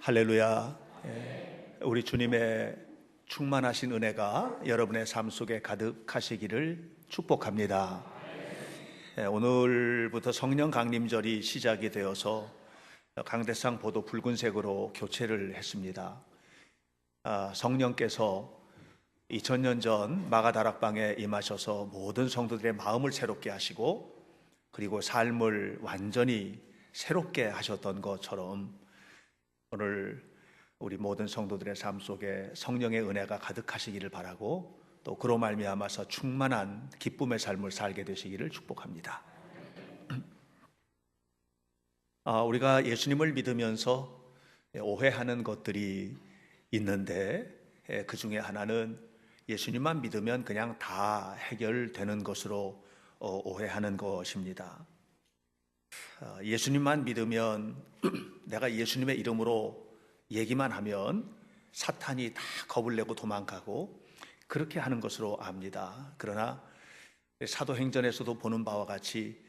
할렐루야. 우리 주님의 충만하신 은혜가 여러분의 삶 속에 가득하시기를 축복합니다. 오늘부터 성령 강림절이 시작이 되어서 강대상 보도 붉은색으로 교체를 했습니다. 성령께서 2000년 전 마가다락방에 임하셔서 모든 성도들의 마음을 새롭게 하시고 그리고 삶을 완전히 새롭게 하셨던 것처럼 오늘 우리 모든 성도들의 삶 속에 성령의 은혜가 가득하시기를 바라고 또 그로 말미암아서 충만한 기쁨의 삶을 살게 되시기를 축복합니다. 우리가 예수님을 믿으면서 오해하는 것들이 있는데 그 중에 하나는 예수님만 믿으면 그냥 다 해결되는 것으로 오해하는 것입니다. 예수님만 믿으면 내가 예수님의 이름으로 얘기만 하면 사탄이 다 겁을 내고 도망가고 그렇게 하는 것으로 압니다. 그러나 사도행전에서도 보는 바와 같이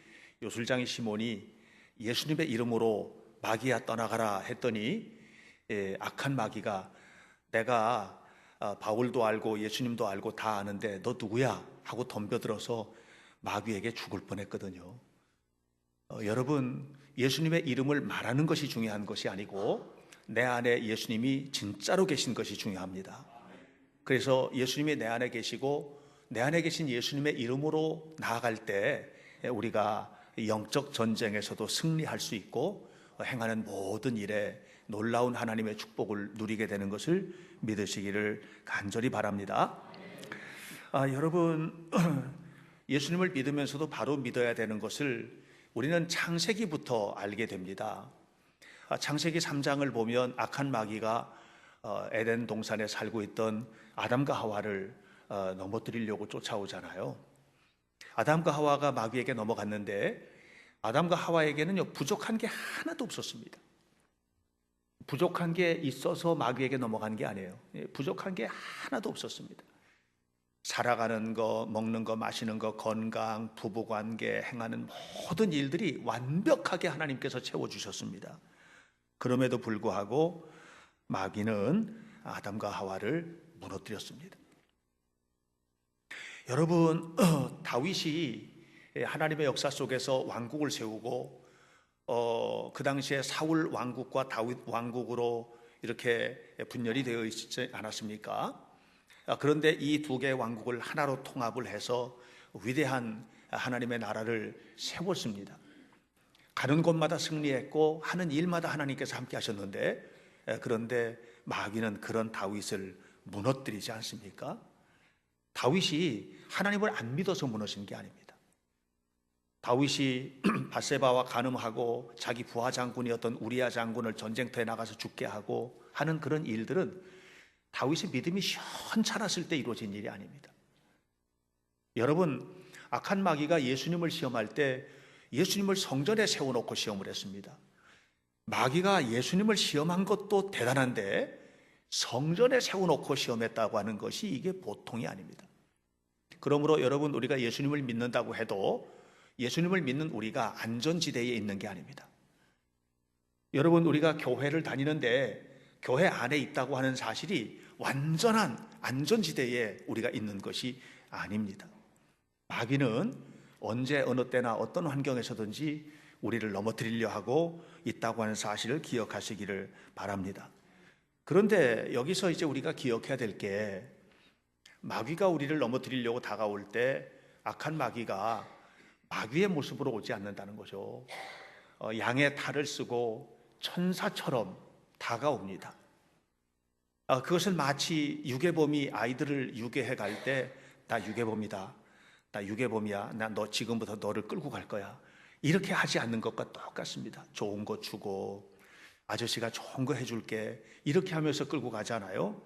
요술장이 시몬이 예수님의 이름으로 마귀야 떠나가라 했더니 악한 마귀가 내가 바울도 알고 예수님도 알고 다 아는데 너 누구야? 하고 덤벼들어서 마귀에게 죽을 뻔했거든요. 여러분, 예수님의 이름을 말하는 것이 중요한 것이 아니고 내 안에 예수님이 진짜로 계신 것이 중요합니다. 그래서 예수님이 내 안에 계시고 내 안에 계신 예수님의 이름으로 나아갈 때 우리가 영적 전쟁에서도 승리할 수 있고 행하는 모든 일에 놀라운 하나님의 축복을 누리게 되는 것을 믿으시기를 간절히 바랍니다. 여러분, 예수님을 믿으면서도 바로 믿어야 되는 것을 우리는 창세기부터 알게 됩니다. 창세기 3장을 보면 악한 마귀가 에덴 동산에 살고 있던 아담과 하와를 넘어뜨리려고 쫓아오잖아요. 아담과 하와가 마귀에게 넘어갔는데 아담과 하와에게는요 부족한 게 하나도 없었습니다. 부족한 게 있어서 마귀에게 넘어간 게 아니에요. 부족한 게 하나도 없었습니다. 살아가는 거, 먹는 거, 마시는 거, 건강, 부부관계, 행하는 모든 일들이 완벽하게 하나님께서 채워주셨습니다. 그럼에도 불구하고 마귀는 아담과 하와를 무너뜨렸습니다. 여러분, 다윗이 하나님의 역사 속에서 왕국을 세우고 그 당시에 사울 왕국과 다윗 왕국으로 이렇게 분열이 되어 있지 않았습니까? 그런데 이 두 개의 왕국을 하나로 통합을 해서 위대한 하나님의 나라를 세웠습니다. 가는 곳마다 승리했고 하는 일마다 하나님께서 함께 하셨는데 그런데 마귀는 그런 다윗을 무너뜨리지 않습니까? 다윗이 하나님을 안 믿어서 무너진 게 아닙니다. 다윗이 밧세바와 간음하고 자기 부하 장군이었던 우리야 장군을 전쟁터에 나가서 죽게 하고 하는 그런 일들은 다윗의 믿음이 현찮았을 때 이루어진 일이 아닙니다. 여러분, 악한 마귀가 예수님을 시험할 때 예수님을 성전에 세워놓고 시험을 했습니다. 마귀가 예수님을 시험한 것도 대단한데 성전에 세워놓고 시험했다고 하는 것이 이게 보통이 아닙니다. 그러므로 여러분, 우리가 예수님을 믿는다고 해도 예수님을 믿는 우리가 안전지대에 있는 게 아닙니다. 여러분, 우리가 교회를 다니는데 교회 안에 있다고 하는 사실이 완전한 안전지대에 우리가 있는 것이 아닙니다. 마귀는 언제 어느 때나 어떤 환경에서든지 우리를 넘어뜨리려 하고 있다고 하는 사실을 기억하시기를 바랍니다. 그런데 여기서 이제 우리가 기억해야 될 게 마귀가 우리를 넘어뜨리려고 다가올 때 악한 마귀가 마귀의 모습으로 오지 않는다는 거죠. 양의 탈을 쓰고 천사처럼 다가옵니다. 그것을 마치 유괴범이 아이들을 유괴해 갈 때 나 유괴범이다, 나 유괴범이야, 나 너 지금부터 너를 끌고 갈 거야, 이렇게 하지 않는 것과 똑같습니다. 좋은 거 주고 아저씨가 좋은 거 해줄게 이렇게 하면서 끌고 가잖아요.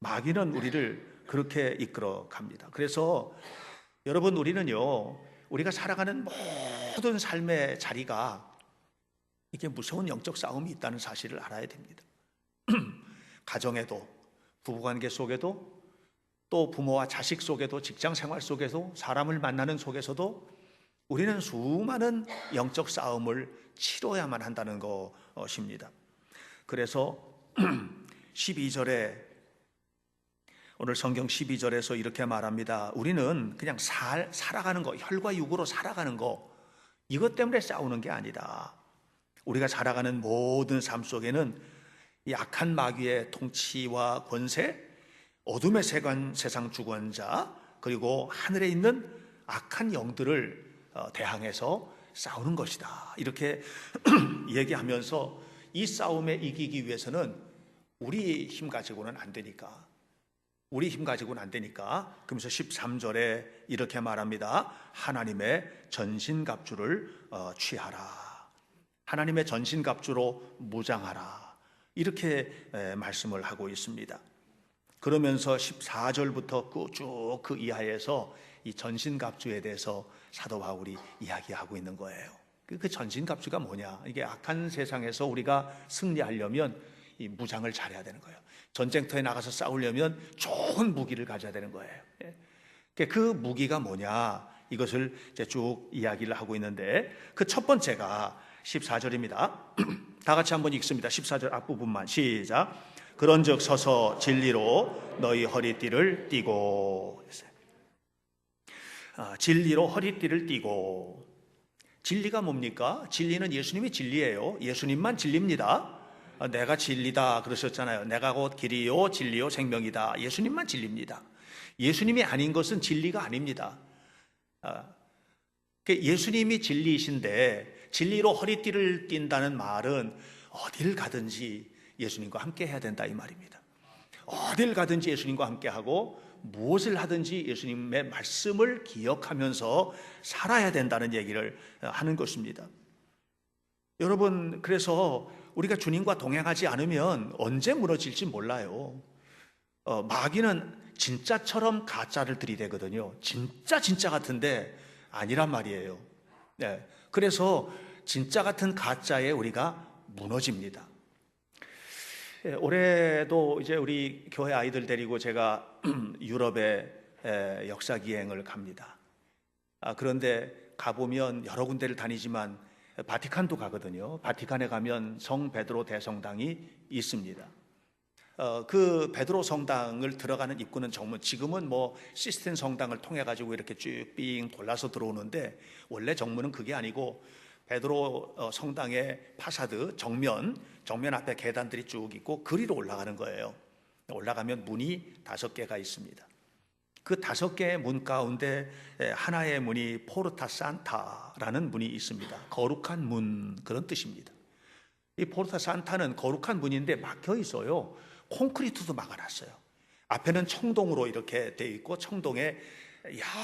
마귀는 우리를 그렇게 이끌어 갑니다. 그래서 여러분, 우리는요 우리가 살아가는 모든 삶의 자리가 이게 무서운 영적 싸움이 있다는 사실을 알아야 됩니다. 가정에도, 부부관계 속에도, 또 부모와 자식 속에도, 직장 생활 속에도, 사람을 만나는 속에서도 우리는 수많은 영적 싸움을 치러야만 한다는 것입니다. 그래서 12절에 오늘 성경 12절에서 이렇게 말합니다. 우리는 그냥 살아가는 거, 혈과 육으로 살아가는 거, 이것 때문에 싸우는 게 아니다. 우리가 살아가는 모든 삶 속에는 약한 마귀의 통치와 권세, 어둠의 세상 주권자, 그리고 하늘에 있는 악한 영들을 대항해서 싸우는 것이다. 이렇게 얘기하면서 이 싸움에 이기기 위해서는 우리 힘 가지고는 안 되니까. 그러면서 13절에 이렇게 말합니다. 하나님의 전신갑주를 취하라. 하나님의 전신갑주로 무장하라. 이렇게 말씀을 하고 있습니다. 그러면서 14절부터 쭉 그 이하에서 이 전신갑주에 대해서 사도 바울이 이야기하고 있는 거예요. 그 전신갑주가 뭐냐? 이게 악한 세상에서 우리가 승리하려면 이 무장을 잘해야 되는 거예요. 전쟁터에 나가서 싸우려면 좋은 무기를 가져야 되는 거예요. 그 무기가 뭐냐? 이것을 이제 쭉 이야기를 하고 있는데 그 첫 번째가 14절입니다. 다 같이 한번 읽습니다. 14절 앞부분만 시작. 그런즉 서서 진리로 너희 허리띠를 띠고. 진리로 허리띠를 띠고. 진리가 뭡니까? 진리는 예수님이 진리예요. 예수님만 진리입니다. 내가 진리다 그러셨잖아요. 내가 곧 길이요 진리요 생명이다. 예수님만 진리입니다. 예수님이 아닌 것은 진리가 아닙니다. 예수님이 진리이신데 진리로 허리띠를 띈다는 말은 어딜 가든지 예수님과 함께 해야 된다 이 말입니다. 어딜 가든지 예수님과 함께 하고 무엇을 하든지 예수님의 말씀을 기억하면서 살아야 된다는 얘기를 하는 것입니다. 여러분, 그래서 우리가 주님과 동행하지 않으면 언제 무너질지 몰라요. 마귀는 진짜처럼 가짜를 들이대거든요. 진짜 같은데 아니란 말이에요. 네. 그래서 진짜 같은 가짜에 우리가 무너집니다. 올해도 이제 우리 교회 아이들 데리고 제가 유럽에 역사 기행을 갑니다. 그런데 가보면 여러 군데를 다니지만 바티칸도 가거든요. 바티칸에 가면 성 베드로 대성당이 있습니다. 그 베드로 성당을 들어가는 입구는 정문, 지금은 뭐 시스템 성당을 통해 가지고 이렇게 쭉 삥 돌아서 들어오는데 원래 정문은 그게 아니고 베드로 성당의 파사드 정면 앞에 계단들이 쭉 있고 그리로 올라가는 거예요. 올라가면 문이 5개가 있습니다. 그 5개의 문 가운데 하나의 문이 포르타 산타라는 문이 있습니다. 거룩한 문, 그런 뜻입니다. 이 포르타 산타는 거룩한 문인데 막혀 있어요. 콘크리트도 막아놨어요. 앞에는 청동으로 이렇게 돼 있고 청동에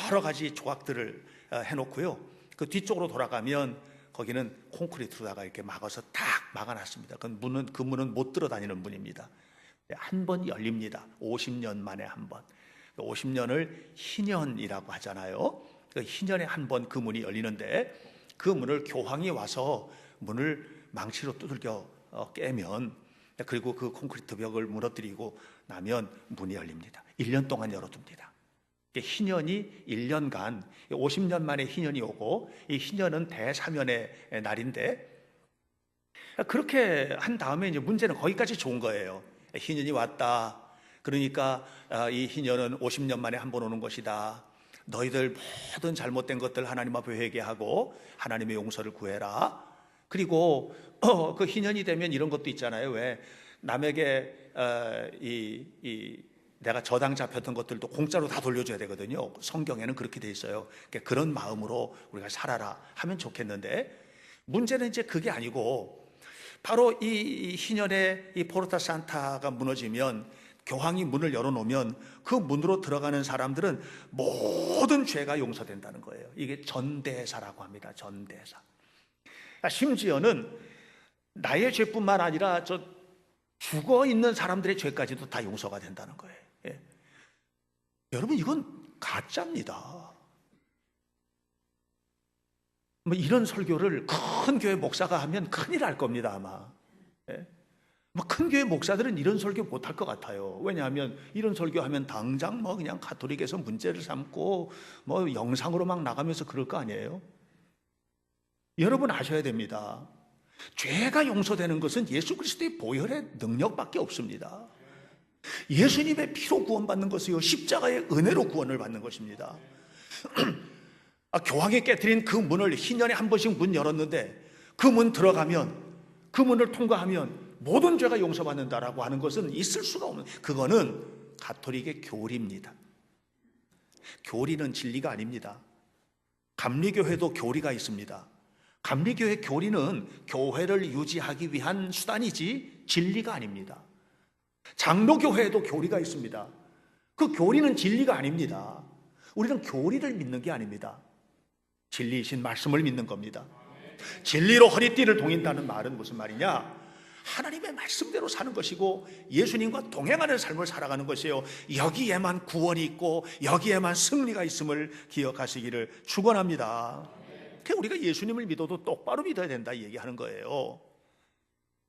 여러 가지 조각들을 해놓고요. 그 뒤쪽으로 돌아가면 거기는 콘크리트로다가 이렇게 막아서 딱 막아놨습니다. 그 문은 못 들어다니는 문입니다. 한 번 열립니다. 50년 만에 한 번. 50년을 희년이라고 하잖아요. 그 희년에 한 번 그 문이 열리는데 그 문을 교황이 와서 문을 망치로 두들겨 깨면, 그리고 그 콘크리트 벽을 무너뜨리고 나면 문이 열립니다. 1년 동안 열어둡니다. 희년이 1년간 50년 만에 희년이 오고, 이 희년은 대사면의 날인데, 그렇게 한 다음에 이제 문제는 거기까지 좋은 거예요. 희년이 왔다. 그러니까 이 희년은 50년 만에 한 번 오는 것이다. 너희들 모든 잘못된 것들 하나님 앞에 회개하고 하나님의 용서를 구해라. 그리고 그 희년이 되면 이런 것도 있잖아요. 왜 남에게 내가 저당 잡혔던 것들도 공짜로 다 돌려줘야 되거든요. 성경에는 그렇게 돼 있어요. 그런 마음으로 우리가 살아라 하면 좋겠는데, 문제는 이제 그게 아니고, 바로 이 희년에 이 포르타 산타가 무너지면, 교황이 문을 열어놓으면 그 문으로 들어가는 사람들은 모든 죄가 용서된다는 거예요. 이게 전대사라고 합니다. 전대사. 심지어는 나의 죄뿐만 아니라 저 죽어 있는 사람들의 죄까지도 다 용서가 된다는 거예요. 예. 여러분, 이건 가짜입니다. 뭐 이런 설교를 큰 교회 목사가 하면 큰일 날 겁니다, 아마. 예. 뭐 큰 교회 목사들은 이런 설교 못할 것 같아요. 왜냐하면 이런 설교하면 당장 뭐 그냥 가톨릭에서 문제를 삼고 뭐 영상으로 막 나가면서 그럴 거 아니에요. 여러분 아셔야 됩니다. 죄가 용서되는 것은 예수 그리스도의 보혈의 능력밖에 없습니다. 예수님의 피로 구원받는 것이요, 십자가의 은혜로 구원을 받는 것입니다. 교황이 깨뜨린 그 문을 희년에 한 번씩 문 열었는데, 그 문 들어가면, 그 문을 통과하면 모든 죄가 용서받는다라고 하는 것은 있을 수가 없는, 그거는 가톨릭의 교리입니다. 교리는 진리가 아닙니다. 감리교회도 교리가 있습니다. 감리교회 교리는 교회를 유지하기 위한 수단이지 진리가 아닙니다. 장로교회에도 교리가 있습니다. 그 교리는 진리가 아닙니다. 우리는 교리를 믿는 게 아닙니다. 진리이신 말씀을 믿는 겁니다. 진리로 허리띠를 동인다는 말은 무슨 말이냐? 하나님의 말씀대로 사는 것이고 예수님과 동행하는 삶을 살아가는 것이에요. 여기에만 구원이 있고 여기에만 승리가 있음을 기억하시기를 축원합니다. 우리가 예수님을 믿어도 똑바로 믿어야 된다 얘기하는 거예요.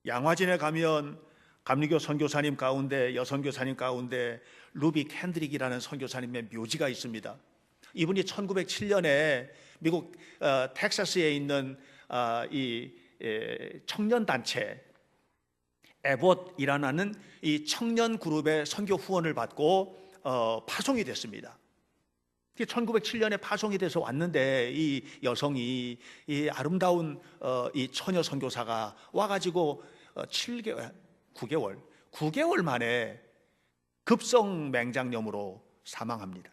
양화진에 가면 감리교 선교사님 가운데, 여선교사님 가운데 루비 캔드릭이라는 선교사님의 묘지가 있습니다. 이분이 1907년에 미국 텍사스에 있는 이 청년단체 에봇이라는 이 청년 그룹의 선교 후원을 받고 파송이 됐습니다. 1907년에 파송이 돼서 왔는데 이 여성이, 이 아름다운 이 처녀 선교사가 와가지고 9개월 만에 급성 맹장염으로 사망합니다.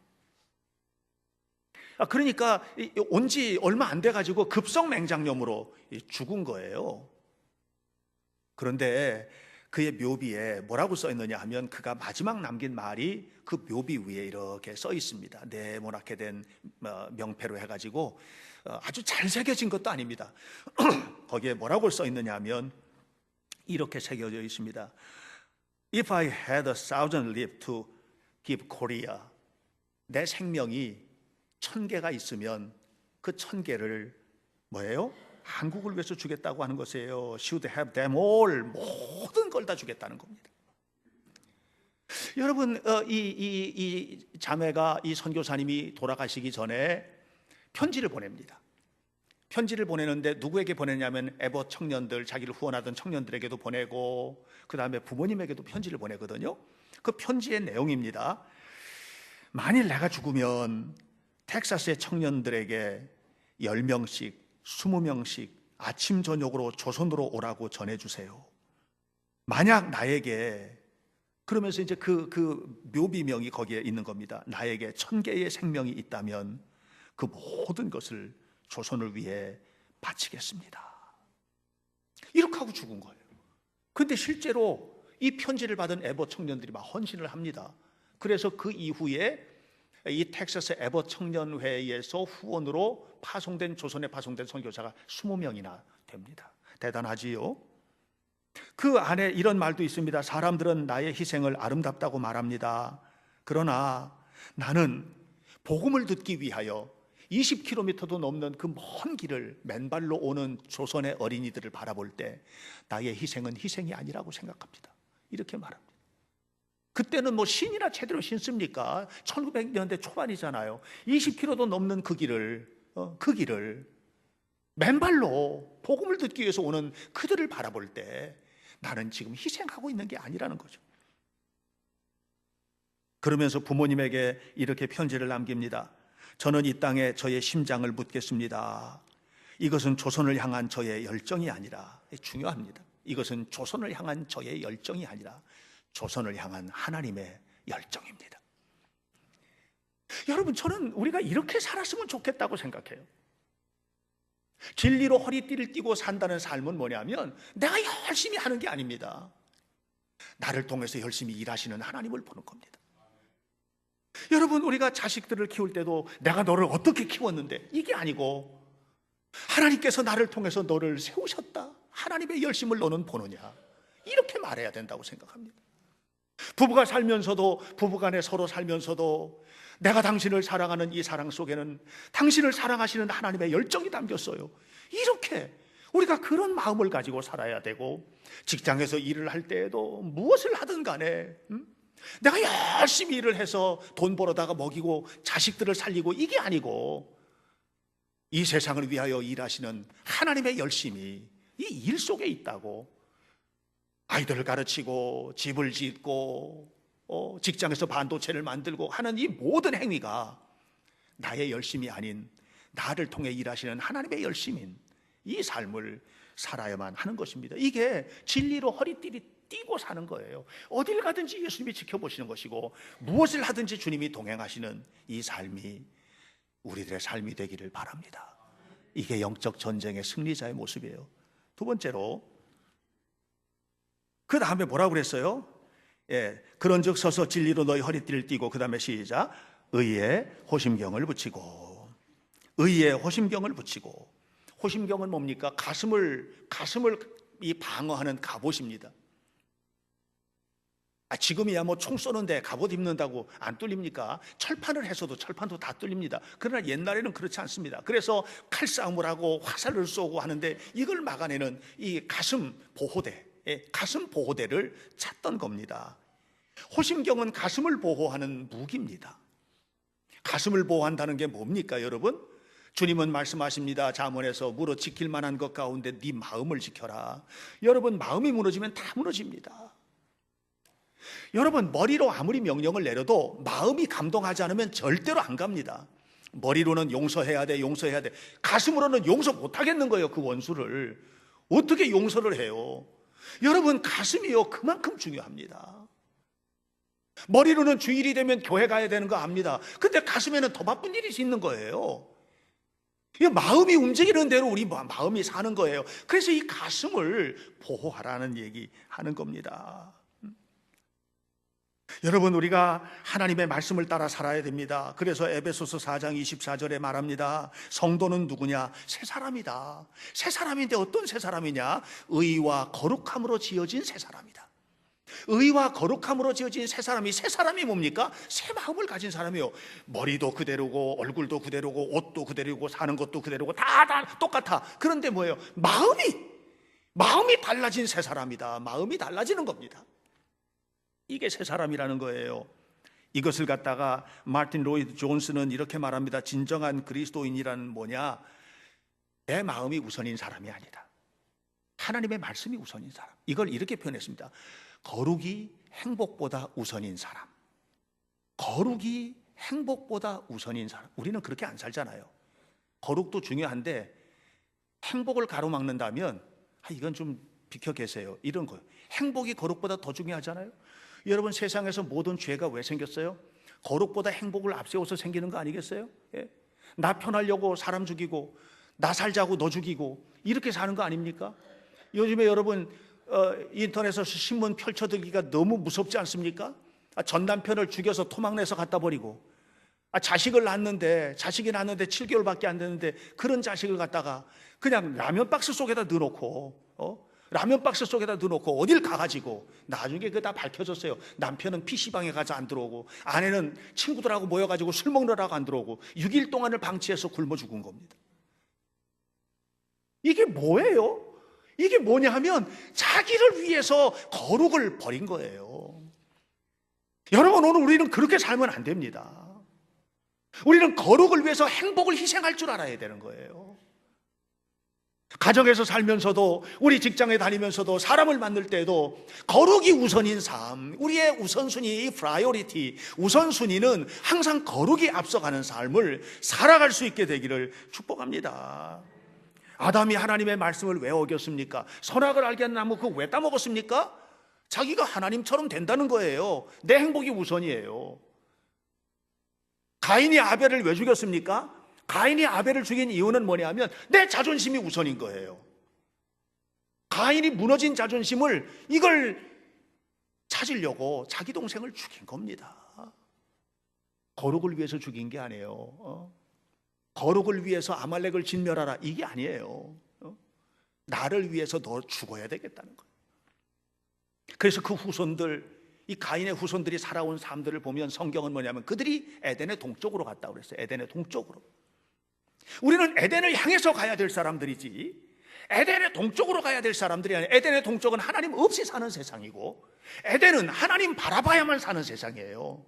그러니까 온 지 얼마 안 돼가지고 급성 맹장염으로 죽은 거예요. 그런데 그의 묘비에 뭐라고 써 있느냐 하면, 그가 마지막 남긴 말이 그 묘비 위에 이렇게 써 있습니다. 네모나게 된 명패로 해가지고 아주 잘 새겨진 것도 아닙니다. 거기에 뭐라고 써 있느냐 하면 이렇게 새겨져 있습니다. If I had 1,000 lives to give Korea, 내 생명이 1,000개가 있으면 그 1,000개를 뭐예요? 한국을 위해서 주겠다고 하는 것이에요. Should have them all, 모든 걸 다 주겠다는 겁니다. 여러분, 이 자매가, 이 선교사님이 돌아가시기 전에 편지를 보냅니다. 편지를 보내는데 누구에게 보내냐면 에봇 청년들, 자기를 후원하던 청년들에게도 보내고, 그 다음에 부모님에게도 편지를 보내거든요. 그 편지의 내용입니다. 만일 내가 죽으면 텍사스의 청년들에게 10명씩 20명씩 아침 저녁으로 조선으로 오라고 전해주세요. 만약 나에게, 그러면서 이제 그 묘비명이 거기에 있는 겁니다. 나에게 1,000개의 생명이 있다면 그 모든 것을 조선을 위해 바치겠습니다. 이렇게 하고 죽은 거예요. 근데 실제로 이 편지를 받은 에봇 청년들이 막 헌신을 합니다. 그래서 그 이후에 이 텍사스 에봇 청년회에서 후원으로 조선에 파송된 선교사가 20명이나 됩니다. 대단하지요? 그 안에 이런 말도 있습니다. 사람들은 나의 희생을 아름답다고 말합니다. 그러나 나는 복음을 듣기 위하여 20km도 넘는 그 먼 길을 맨발로 오는 조선의 어린이들을 바라볼 때 나의 희생은 희생이 아니라고 생각합니다. 이렇게 말합니다. 그때는 뭐 신이나 제대로 신습니까? 1900년대 초반이잖아요. 20km도 넘는 그 길을 맨발로 복음을 듣기 위해서 오는 그들을 바라볼 때 나는 지금 희생하고 있는 게 아니라는 거죠. 그러면서 부모님에게 이렇게 편지를 남깁니다. 저는 이 땅에 저의 심장을 묻겠습니다. 이것은 조선을 향한 저의 열정이 아니라, 중요합니다. 이것은 조선을 향한 저의 열정이 아니라 조선을 향한 하나님의 열정입니다. 여러분, 저는 우리가 이렇게 살았으면 좋겠다고 생각해요. 진리로 허리띠를 띠고 산다는 삶은 뭐냐면 내가 열심히 하는 게 아닙니다. 나를 통해서 열심히 일하시는 하나님을 보는 겁니다. 여러분, 우리가 자식들을 키울 때도 내가 너를 어떻게 키웠는데 이게 아니고 하나님께서 나를 통해서 너를 세우셨다. 하나님의 열심을 너는 보느냐. 이렇게 말해야 된다고 생각합니다. 부부가 살면서도, 부부간에 서로 살면서도 내가 당신을 사랑하는 이 사랑 속에는 당신을 사랑하시는 하나님의 열정이 담겼어요. 이렇게 우리가 그런 마음을 가지고 살아야 되고, 직장에서 일을 할 때에도 무엇을 하든 간에 내가 열심히 일을 해서 돈 벌어다가 먹이고 자식들을 살리고 이게 아니고 이 세상을 위하여 일하시는 하나님의 열심이, 이 일 속에 있다고. 아이들을 가르치고 집을 짓고 직장에서 반도체를 만들고 하는 이 모든 행위가 나의 열심이 아닌 나를 통해 일하시는 하나님의 열심인 이 삶을 살아야만 하는 것입니다. 이게 진리로 허리띠를 띠고 사는 거예요. 어딜 가든지 예수님이 지켜보시는 것이고 무엇을 하든지 주님이 동행하시는 이 삶이 우리들의 삶이 되기를 바랍니다. 이게 영적 전쟁의 승리자의 모습이에요. 두 번째로, 그 다음에 뭐라고 그랬어요? 그런즉 서서 진리로 너희 허리띠를 띠고, 그 다음에 시작, 의에 호심경을 붙이고. 의에 호심경을 붙이고. 호심경은 뭡니까? 가슴을 이 방어하는 갑옷입니다. 지금이야 뭐 총 쏘는데 갑옷 입는다고 안 뚫립니까? 철판을 해서도 철판도 다 뚫립니다. 그러나 옛날에는 그렇지 않습니다. 그래서 칼싸움을 하고 화살을 쏘고 하는데 이걸 막아내는 이 가슴 보호대를 찾던 겁니다. 호심경은 가슴을 보호하는 무기입니다. 가슴을 보호한다는 게 뭡니까, 여러분? 주님은 말씀하십니다. 잠언에서 무릇 지킬 만한 것 가운데 네 마음을 지켜라. 여러분, 마음이 무너지면 다 무너집니다. 여러분, 머리로 아무리 명령을 내려도 마음이 감동하지 않으면 절대로 안 갑니다. 머리로는 용서해야 돼, 용서해야 돼. 가슴으로는 용서 못 하겠는 거예요. 그 원수를 어떻게 용서를 해요? 여러분, 가슴이요 그만큼 중요합니다. 머리로는 주일이 되면 교회 가야 되는 거 압니다. 근데 가슴에는 더 바쁜 일이 있는 거예요. 마음이 움직이는 대로 우리 마음이 사는 거예요. 그래서 이 가슴을 보호하라는 얘기 하는 겁니다. 여러분, 우리가 하나님의 말씀을 따라 살아야 됩니다. 그래서 에베소서 4장 24절에 말합니다. 성도는 누구냐? 새 사람이다. 새 사람인데 어떤 새 사람이냐? 의와 거룩함으로 지어진 새 사람이다. 의와 거룩함으로 지어진 새 사람이 뭡니까? 새 마음을 가진 사람이요. 머리도 그대로고 얼굴도 그대로고 옷도 그대로고 사는 것도 그대로고 다 똑같아. 그런데 뭐예요? 마음이 달라진 새 사람이다. 마음이 달라지는 겁니다. 이게 새 사람이라는 거예요. 이것을 갖다가 마틴 로이드 존스는 이렇게 말합니다. 진정한 그리스도인이라는 뭐냐? 내 마음이 우선인 사람이 아니다. 하나님의 말씀이 우선인 사람. 이걸 이렇게 표현했습니다. 거룩이 행복보다 우선인 사람. 거룩이 행복보다 우선인 사람. 우리는 그렇게 안 살잖아요. 거룩도 중요한데 행복을 가로막는다면 이건 좀 비켜 계세요. 이런 거예요. 행복이 거룩보다 더 중요하잖아요. 여러분, 세상에서 모든 죄가 왜 생겼어요? 거룩보다 행복을 앞세워서 생기는 거 아니겠어요? 나 편하려고 사람 죽이고 나 살자고 너 죽이고 이렇게 사는 거 아닙니까? 요즘에 여러분 인터넷에서 신문 펼쳐들기가 너무 무섭지 않습니까? 전 남편을 죽여서 토막내서 갖다 버리고 자식이 낳았는데 7개월밖에 안 됐는데 그런 자식을 갖다가 그냥 라면 박스 속에다 넣어놓고 어딜 가가지고 나중에 그게 다 밝혀졌어요. 남편은 PC방에 가서 안 들어오고 아내는 친구들하고 모여가지고 술 먹느라고 안 들어오고 6일 동안을 방치해서 굶어 죽은 겁니다. 이게 뭐예요? 이게 뭐냐 하면 자기를 위해서 거룩을 버린 거예요. 여러분, 오늘 우리는 그렇게 살면 안 됩니다. 우리는 거룩을 위해서 행복을 희생할 줄 알아야 되는 거예요. 가정에서 살면서도 우리 직장에 다니면서도 사람을 만날 때에도 거룩이 우선인 삶, 우리의 우선순위, 프라이오리티, 우선순위는 항상 거룩이 앞서가는 삶을 살아갈 수 있게 되기를 축복합니다. 아담이 하나님의 말씀을 왜 어겼습니까? 선악을 알게 한 나무 그거 왜 따먹었습니까? 자기가 하나님처럼 된다는 거예요. 내 행복이 우선이에요. 가인이 아벨을 왜 죽였습니까? 가인이 아벨을 죽인 이유는 뭐냐면 내 자존심이 우선인 거예요. 가인이 무너진 자존심을 이걸 찾으려고 자기 동생을 죽인 겁니다. 거룩을 위해서 죽인 게 아니에요. 거룩을 위해서 아말렉을 진멸하라 이게 아니에요. 나를 위해서 너 죽어야 되겠다는 거예요. 그래서 그 후손들, 이 가인의 후손들이 살아온 삶들을 보면 성경은 뭐냐면 그들이 에덴의 동쪽으로 갔다고 그랬어요. 에덴의 동쪽으로. 우리는 에덴을 향해서 가야 될 사람들이지 에덴의 동쪽으로 가야 될 사람들이 아니에요. 에덴의 동쪽은 하나님 없이 사는 세상이고 에덴은 하나님 바라봐야만 사는 세상이에요.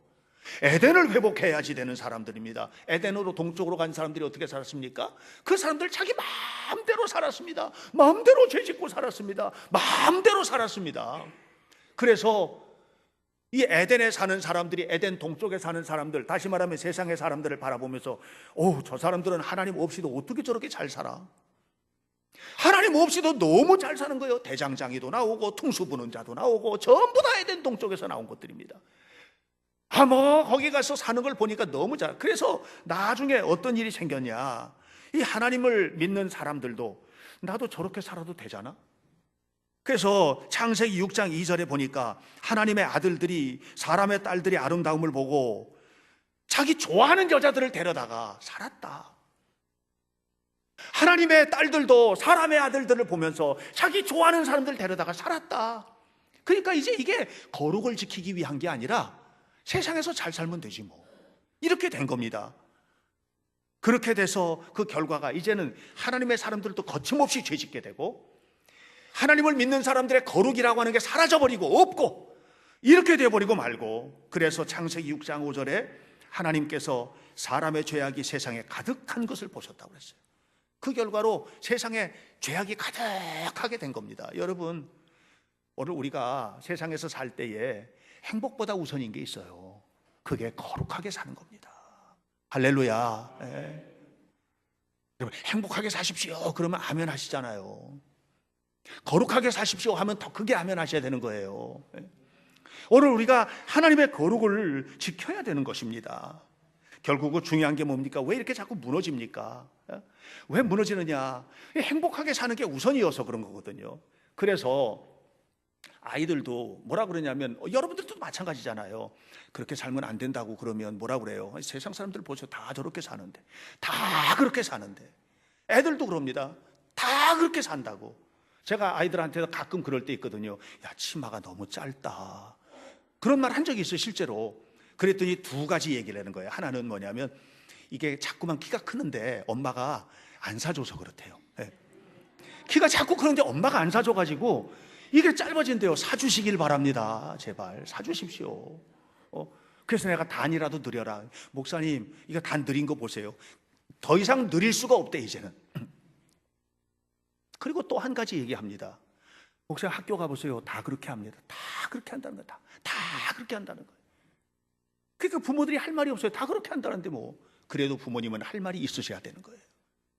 에덴을 회복해야지 되는 사람들입니다. 에덴으로 동쪽으로 간 사람들이 어떻게 살았습니까? 그 사람들 자기 마음대로 살았습니다. 마음대로 죄짓고 살았습니다. 마음대로 살았습니다. 그래서 이 에덴에 사는 사람들이, 에덴 동쪽에 사는 사람들, 다시 말하면 세상의 사람들을 바라보면서 저 사람들은 하나님 없이도 어떻게 저렇게 잘 살아? 하나님 없이도 너무 잘 사는 거예요. 대장장이도 나오고 퉁수 부는 자도 나오고 전부 다 에덴 동쪽에서 나온 것들입니다. 거기 가서 사는 걸 보니까 너무 잘. 그래서 나중에 어떤 일이 생겼냐, 이 하나님을 믿는 사람들도 나도 저렇게 살아도 되잖아. 그래서 창세기 6장 2절에 보니까 하나님의 아들들이, 사람의 딸들이 아름다움을 보고 자기 좋아하는 여자들을 데려다가 살았다. 하나님의 딸들도 사람의 아들들을 보면서 자기 좋아하는 사람들 데려다가 살았다. 그러니까 이제 이게 거룩을 지키기 위한 게 아니라 세상에서 잘 살면 되지 뭐, 이렇게 된 겁니다. 그렇게 돼서 그 결과가 이제는 하나님의 사람들도 거침없이 죄짓게 되고, 하나님을 믿는 사람들의 거룩이라고 하는 게 사라져버리고 없고, 이렇게 돼버리고 말고. 그래서 창세기 6장 5절에 하나님께서 사람의 죄악이 세상에 가득한 것을 보셨다고 그랬어요. 그 결과로 세상에 죄악이 가득하게 된 겁니다. 여러분, 오늘 우리가 세상에서 살 때에 행복보다 우선인 게 있어요. 그게 거룩하게 사는 겁니다. 할렐루야. 예. 여러분, 행복하게 사십시오 그러면 아멘 하시잖아요. 거룩하게 사십시오 하면 더 크게 아멘 하셔야 되는 거예요. 예. 오늘 우리가 하나님의 거룩을 지켜야 되는 것입니다. 결국은 중요한 게 뭡니까? 왜 이렇게 자꾸 무너집니까? 예? 왜 무너지느냐? 행복하게 사는 게 우선이어서 그런 거거든요. 그래서 아이들도 뭐라 그러냐면, 여러분들도 마찬가지잖아요. 그렇게 살면 안 된다고 그러면 뭐라 그래요? 세상 사람들 보셔, 다 저렇게 사는데, 다 그렇게 사는데. 애들도 그럽니다. 다 그렇게 산다고. 제가 아이들한테도 가끔 그럴 때 있거든요. 야, 치마가 너무 짧다, 그런 말 한 적이 있어요, 실제로. 그랬더니 두 가지 얘기를 하는 거예요. 하나는 뭐냐면, 이게 자꾸만 키가 크는데 엄마가 안 사줘서 그렇대요. 네. 키가 자꾸 크는데 엄마가 안 사줘가지고 이게 짧아진대요. 사주시길 바랍니다. 제발 사주십시오. 그래서 내가 단이라도 느려라. 목사님, 이거 단 느린 거 보세요. 더 이상 느릴 수가 없대 이제는. 그리고 또 한 가지 얘기합니다. 목사님, 학교 가보세요. 다 그렇게 합니다. 다 그렇게 한다는 거다. 다 그렇게 한다는 거예요. 그러니까 부모들이 할 말이 없어요. 다 그렇게 한다는데 뭐. 그래도 부모님은 할 말이 있으셔야 되는 거예요.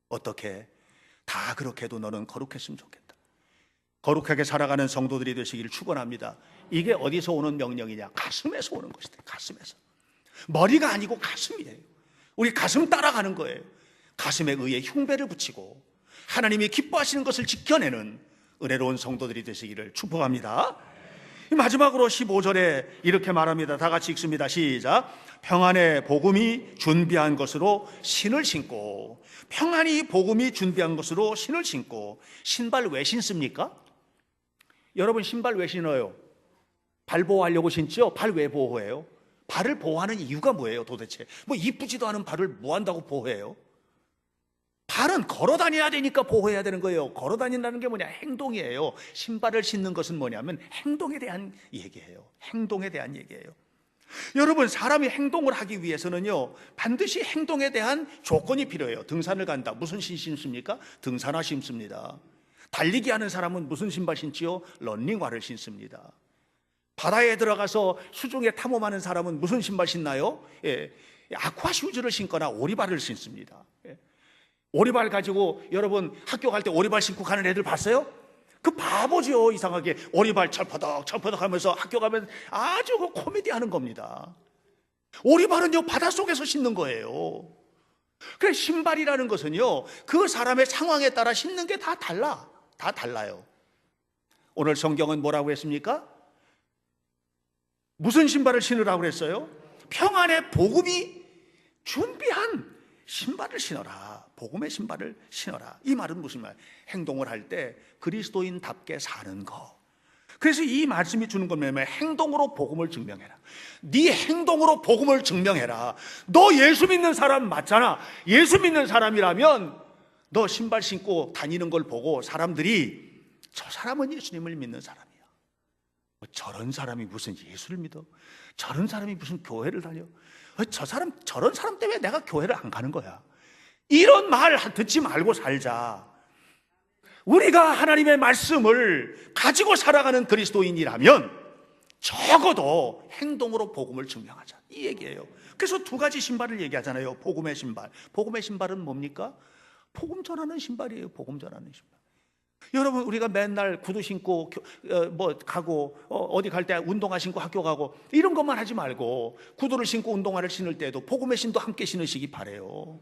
어떻게? 다 그렇게 해도 너는 거룩했으면 좋겠다. 거룩하게 살아가는 성도들이 되시기를 축원합니다. 이게 어디서 오는 명령이냐? 가슴에서 오는 것이다. 가슴에서. 머리가 아니고 가슴이에요. 우리 가슴 따라가는 거예요. 가슴에 의해 흉배를 붙이고 하나님이 기뻐하시는 것을 지켜내는 은혜로운 성도들이 되시기를 축복합니다. 마지막으로 15절에 이렇게 말합니다. 다 같이 읽습니다. 시작. 평안의 복음이 준비한 것으로 신을 신고. 평안이 복음이 준비한 것으로 신을 신고. 신발 왜 신습니까? 여러분, 신발 왜 신어요? 발 보호하려고 신죠? 발 왜 보호해요? 발을 보호하는 이유가 뭐예요 도대체? 뭐 이쁘지도 않은 발을 뭐 한다고 보호해요? 발은 걸어 다녀야 되니까 보호해야 되는 거예요. 걸어 다닌다는 게 뭐냐? 행동이에요. 신발을 신는 것은 뭐냐면 행동에 대한 얘기예요. 행동에 대한 얘기예요. 여러분, 사람이 행동을 하기 위해서는요, 반드시 행동에 대한 조건이 필요해요. 등산을 간다. 무슨 신 신습니까? 등산화 신습니다. 달리기 하는 사람은 무슨 신발 신지요? 런닝화를 신습니다. 바다에 들어가서 수중에 탐험하는 사람은 무슨 신발 신나요? 아쿠아 슈즈를 신거나 오리발을 신습니다. 오리발 가지고 여러분 학교 갈 때 오리발 신고 가는 애들 봤어요? 그 바보죠. 이상하게 오리발 철퍼덕 철퍼덕 하면서 학교 가면 아주 그 코미디 하는 겁니다. 오리발은요, 바닷속에서 신는 거예요. 그래, 신발이라는 것은요, 그 사람의 상황에 따라 신는 게 다 달라요. 오늘 성경은 뭐라고 했습니까? 무슨 신발을 신으라고 그랬어요? 평안의 복음이 준비한 신발을 신어라. 복음의 신발을 신어라. 이 말은 무슨 말? 행동을 할 때 그리스도인답게 사는 거. 그래서 이 말씀이 주는 건 뭐냐면 행동으로 복음을 증명해라. 네 행동으로 복음을 증명해라. 너 예수 믿는 사람 맞잖아. 예수 믿는 사람이라면 너 신발 신고 다니는 걸 보고 사람들이 저 사람은 예수님을 믿는 사람이야, 저런 사람이 무슨 예수를 믿어? 저런 사람이 무슨 교회를 다녀? 저런 사람 때문에 내가 교회를 안 가는 거야. 이런 말 듣지 말고 살자. 우리가 하나님의 말씀을 가지고 살아가는 그리스도인이라면 적어도 행동으로 복음을 증명하자, 이 얘기예요. 그래서 두 가지 신발을 얘기하잖아요. 복음의 신발. 복음의 신발은 뭡니까? 복음 전하는 신발이에요. 복음 전하는 신발. 여러분, 우리가 맨날 구두 신고 가고 어디 갈 때 운동화 신고 학교 가고 이런 것만 하지 말고 구두를 신고 운동화를 신을 때도 복음의 신도 함께 신으시기 바래요.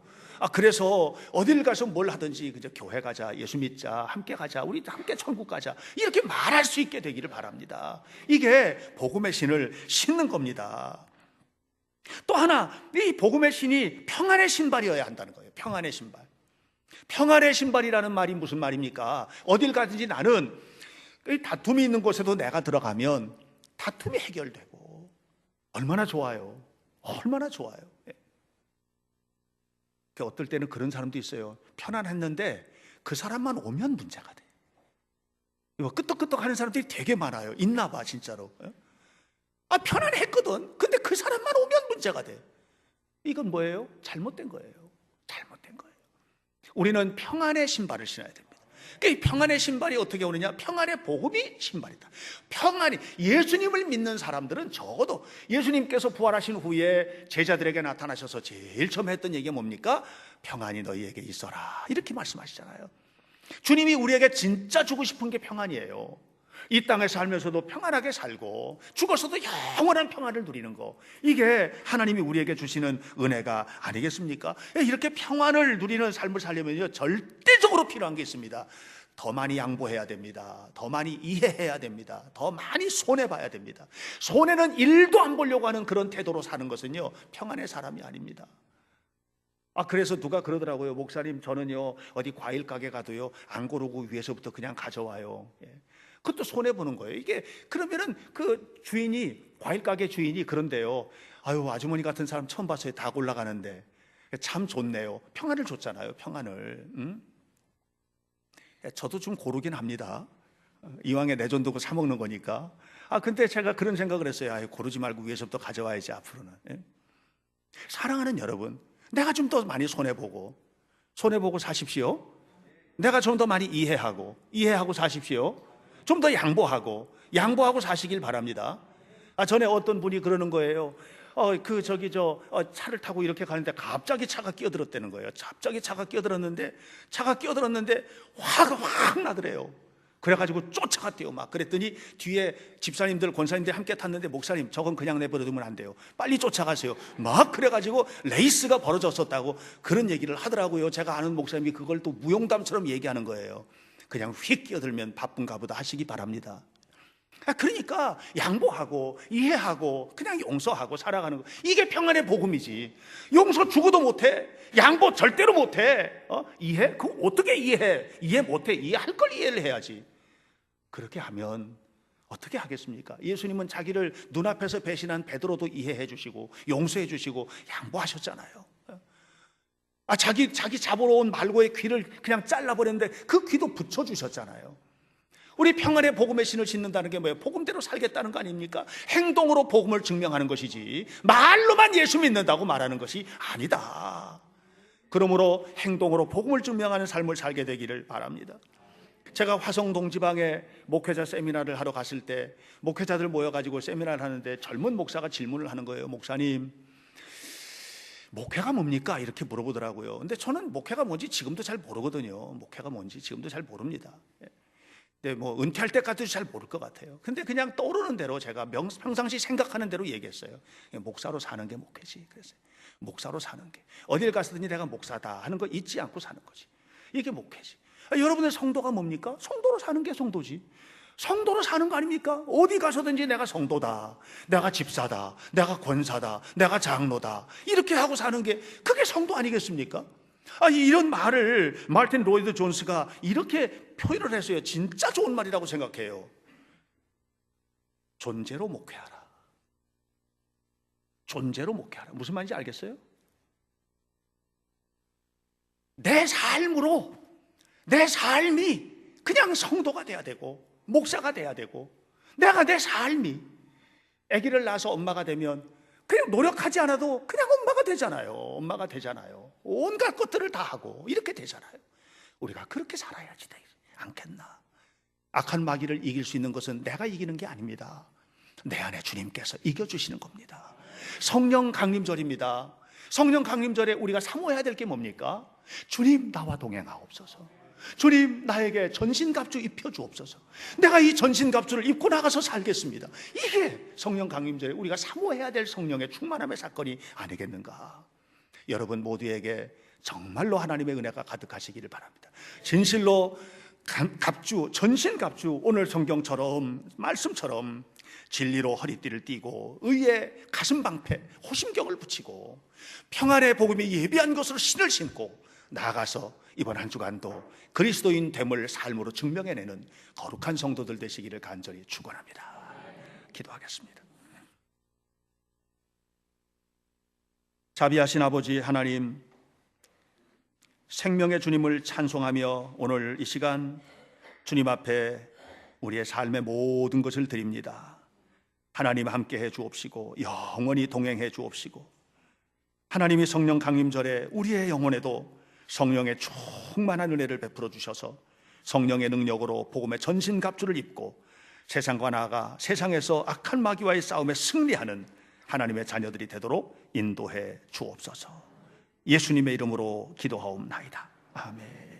그래서 어딜 가서 뭘 하든지 그저 교회 가자, 예수 믿자, 함께 가자, 우리 함께 천국 가자, 이렇게 말할 수 있게 되기를 바랍니다. 이게 복음의 신을 신는 겁니다. 또 하나, 이 복음의 신이 평안의 신발이어야 한다는 거예요. 평안의 신발. 평안의 신발이라는 말이 무슨 말입니까? 어딜 가든지 나는 다툼이 있는 곳에도 내가 들어가면 다툼이 해결되고 얼마나 좋아요. 얼마나 좋아요. 어떨 때는 그런 사람도 있어요. 편안했는데 그 사람만 오면 문제가 돼. 이거 끄떡끄떡 하는 사람들이 되게 많아요. 있나 봐, 진짜로. 편안했거든. 근데 그 사람만 오면 문제가 돼. 이건 뭐예요? 잘못된 거예요. 잘못된 거예요. 우리는 평안의 신발을 신어야 됩니다. 이 평안의 신발이 어떻게 오느냐? 평안의 복음이 신발이다. 평안이, 예수님을 믿는 사람들은 적어도 예수님께서 부활하신 후에 제자들에게 나타나셔서 제일 처음 했던 얘기가 뭡니까? 평안이 너희에게 있어라, 이렇게 말씀하시잖아요. 주님이 우리에게 진짜 주고 싶은 게 평안이에요. 이 땅에 살면서도 평안하게 살고 죽어서도 영원한 평안을 누리는 거, 이게 하나님이 우리에게 주시는 은혜가 아니겠습니까? 이렇게 평안을 누리는 삶을 살려면요, 절대적으로 필요한 게 있습니다. 더 많이 양보해야 됩니다. 더 많이 이해해야 됩니다. 더 많이 손해봐야 됩니다. 손해는 1도 안 보려고 하는 그런 태도로 사는 것은요, 평안의 사람이 아닙니다. 그래서 누가 그러더라고요. 목사님, 저는요 어디 과일 가게 가도요 안 고르고 위에서부터 그냥 가져와요. 그것도 손해보는 거예요. 이게 그러면은 그 주인이, 과일 가게 주인이 그런데요, 아유, 아주머니 같은 사람 처음 봤어요. 다 골라가는데 참 좋네요. 평안을 줬잖아요. 평안을. 저도 좀 고르긴 합니다. 이왕에 내 돈 두고 사 먹는 거니까. 근데 제가 그런 생각을 했어요. 고르지 말고 위에서부터 가져와야지 앞으로는. 사랑하는 여러분, 내가 좀 더 많이 손해보고 사십시오. 내가 좀 더 많이 이해하고 사십시오. 좀 더 양보하고 사시길 바랍니다. 전에 어떤 분이 그러는 거예요. 차를 타고 이렇게 가는데 갑자기 차가 끼어들었다는 거예요. 갑자기 차가 끼어들었는데 화가 확 나더래요. 그래가지고 쫓아갔대요. 막 그랬더니 뒤에 집사님들, 권사님들 함께 탔는데, 목사님, 저건 그냥 내버려두면 안 돼요. 빨리 쫓아가세요. 막 그래가지고 레이스가 벌어졌었다고 그런 얘기를 하더라고요. 제가 아는 목사님이 그걸 또 무용담처럼 얘기하는 거예요. 그냥 휙 끼어들면 바쁜가 보다 하시기 바랍니다. 그러니까 양보하고 이해하고 그냥 용서하고 살아가는 거, 이게 평안의 복음이지. 용서 죽어도 못해. 양보 절대로 못해. 이해? 그거 어떻게 이해해? 이해 못해. 이해할 걸 이해를 해야지. 그렇게 하면 어떻게 하겠습니까? 예수님은 자기를 눈앞에서 배신한 베드로도 이해해 주시고 용서해 주시고 양보하셨잖아요. 자기 잡으러 온 말고의 귀를 그냥 잘라버렸는데 그 귀도 붙여주셨잖아요. 우리 평안의 복음의 신을 신는다는 게 뭐예요? 복음대로 살겠다는 거 아닙니까? 행동으로 복음을 증명하는 것이지 말로만 예수 믿는다고 말하는 것이 아니다. 그러므로 행동으로 복음을 증명하는 삶을 살게 되기를 바랍니다. 제가 화성동 지방에 목회자 세미나를 하러 갔을 때 목회자들 모여가지고 세미나를 하는데 젊은 목사가 질문을 하는 거예요. 목사님, 목회가 뭡니까? 이렇게 물어보더라고요. 근데 저는 목회가 뭔지 지금도 잘 모르거든요. 목회가 뭔지 지금도 잘 모릅니다. 근데 은퇴할 때까지도 잘 모를 것 같아요. 근데 그냥 떠오르는 대로 제가 평상시 생각하는 대로 얘기했어요. 목사로 사는 게 목회지. 그래서 목사로 사는 게, 어딜 갔든지 내가 목사다 하는 거 잊지 않고 사는 거지. 이게 목회지. 여러분의 성도가 뭡니까? 성도로 사는 게 성도지. 성도로 사는 거 아닙니까? 어디 가서든지 내가 성도다, 내가 집사다, 내가 권사다, 내가 장로다, 이렇게 하고 사는 게 그게 성도 아니겠습니까? 이런 말을 마틴 로이드 존스가 이렇게 표현을 했어요. 진짜 좋은 말이라고 생각해요. 존재로 목회하라. 존재로 목회하라. 무슨 말인지 알겠어요? 내 삶으로, 내 삶이 그냥 성도가 돼야 되고 목사가 돼야 되고 내가 내 삶이 아기를 낳아서 엄마가 되면 그냥 노력하지 않아도 그냥 엄마가 되잖아요. 엄마가 되잖아요. 온갖 것들을 다 하고 이렇게 되잖아요. 우리가 그렇게 살아야지 되지 않겠나? 악한 마귀를 이길 수 있는 것은 내가 이기는 게 아닙니다. 내 안에 주님께서 이겨주시는 겁니다. 성령 강림절입니다. 성령 강림절에 우리가 사모해야 될 게 뭡니까? 주님 나와 동행하옵소서. 주님 나에게 전신갑주 입혀주옵소서. 내가 이 전신갑주를 입고 나가서 살겠습니다. 이게 성령 강림절에 우리가 사모해야 될 성령의 충만함의 사건이 아니겠는가? 여러분 모두에게 정말로 하나님의 은혜가 가득하시기를 바랍니다. 진실로 갑주, 전신갑주, 오늘 성경처럼 말씀처럼 진리로 허리띠를 띠고 의의 가슴방패 호심경을 붙이고 평안의 복음이 예비한 것으로 신을 신고 나아가서 이번 한 주간도 그리스도인 됨을 삶으로 증명해내는 거룩한 성도들 되시기를 간절히 축원합니다. 기도하겠습니다. 자비하신 아버지 하나님, 생명의 주님을 찬송하며 오늘 이 시간 주님 앞에 우리의 삶의 모든 것을 드립니다. 하나님 함께 해 주옵시고 영원히 동행해 주옵시고 하나님이 성령 강림절에 우리의 영혼에도 성령의 충만한 은혜를 베풀어 주셔서 성령의 능력으로 복음의 전신갑주를 입고 세상과 나아가 세상에서 악한 마귀와의 싸움에 승리하는 하나님의 자녀들이 되도록 인도해 주옵소서. 예수님의 이름으로 기도하옵나이다. 아멘.